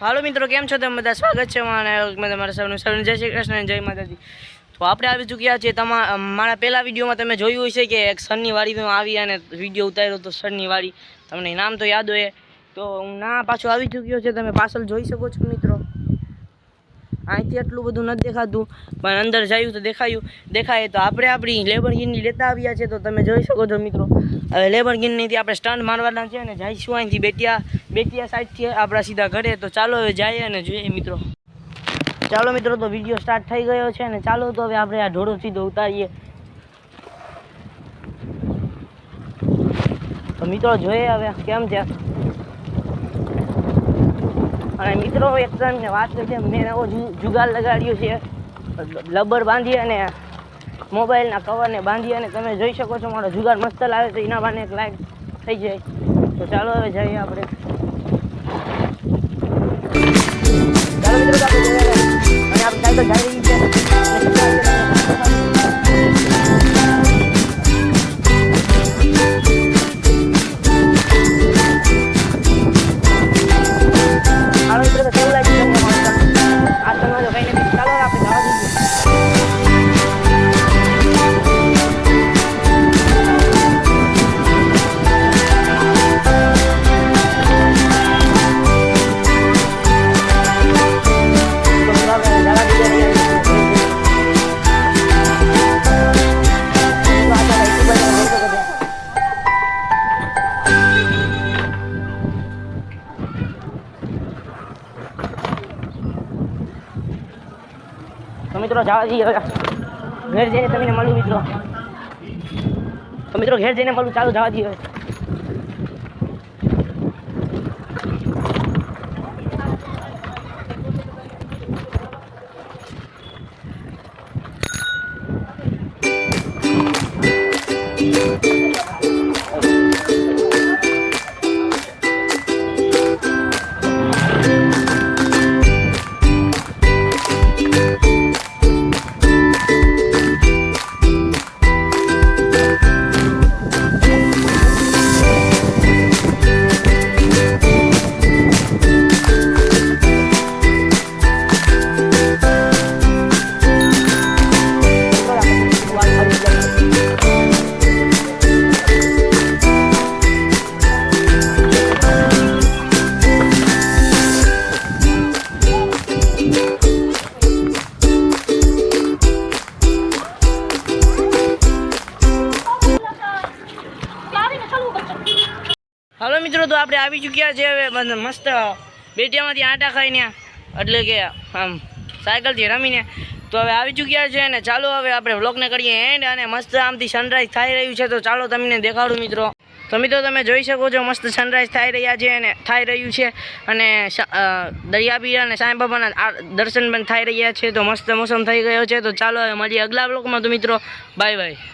હાલો મિત્રો, કેમ છો તમે બધા? સ્વાગત છે તમારા સૌનું જય શ્રી કૃષ્ણ, જય માતાજી. તો આપણે આવી ચૂક્યા છીએ. મારા પહેલા વિડીયોમાં તમે જોયું હશે કે એક સરની વાડીમાં આવી અને વિડીયો ઉતાર્યો તો સરની વાડી, તમને નામ તો યાદ હોય. તો હું પાછો આવી ચૂક્યો છે, તમે પાછળ જોઈ શકો છો મિત્રો. અહીંથી એટલું બધું નથી દેખાતું, પણ અંદર જયું તો દેખાય. તો આપણે આપણી લેબરગિની લેતા આવ્યા છે, તો તમે જોઈ શકો છો મિત્રો. હવે લેબરગિનીથી આપણે સ્ટન્ટ મારવાના છે અને જઈશું અહીંથી બેટિયા સાઈડથી આપણા સીધા ઘરે. તો ચાલો હવે જઈએ અને જોઈએ મિત્રો. ચાલો મિત્રો, તો વિડીયો સ્ટાર્ટ થઈ ગયો છે અને ચાલો તો હવે આપણે આ ઢોળો સીધો ઉતારીએ. તો મિત્રો જોઈએ હવે કેમ છે. અને મિત્રો એક તમને વાત છે, મેં એવો જુગાર લગાડ્યો છે, લબર બાંધી અને મોબાઈલના કવરને બાંધી, અને તમે જોઈ શકો છો મારો જુગાર મસ્ત લાવે તો એના બાને એક લાઈક થઈ જાય. તો ચાલો હવે જઈએ આપણે. ચાલો મિત્રો, અને આપણે સાઈકલ જઈ રહી છે. તો મિત્રો જવા જઈએ હવે. ઘેર જઈને તમને મળું મિત્રો. તો મિત્રો ઘેર જઈને મળું, ચાલો જવા જઈએ. હાલો મિત્રો, તો આપણે આવી ચૂક્યા છે હવે મસ્ત બેટિયામાંથી આટા ખાઈને, એટલે કે આમ સાયકલથી રમીને. તો હવે આવી ચૂક્યા છે અને ચાલો હવે આપણે વ્લોગને કરીએ એન્ડ. અને મસ્ત આમથી સનરાઈઝ થઈ રહ્યું છે, તો ચાલો તમને દેખાડું મિત્રો. તો મિત્રો તમે જોઈ શકો છો મસ્ત સનરાઈઝ થઈ રહ્યું છે અને દરિયાબીર અને સાંઈ બાબાના દર્શન પણ થઈ રહ્યા છે. તો મસ્ત મોસમ થઈ ગયો છે. તો ચાલો હવે મળીએ અગલા વ્લોગમાં. તો મિત્રો બાય બાય.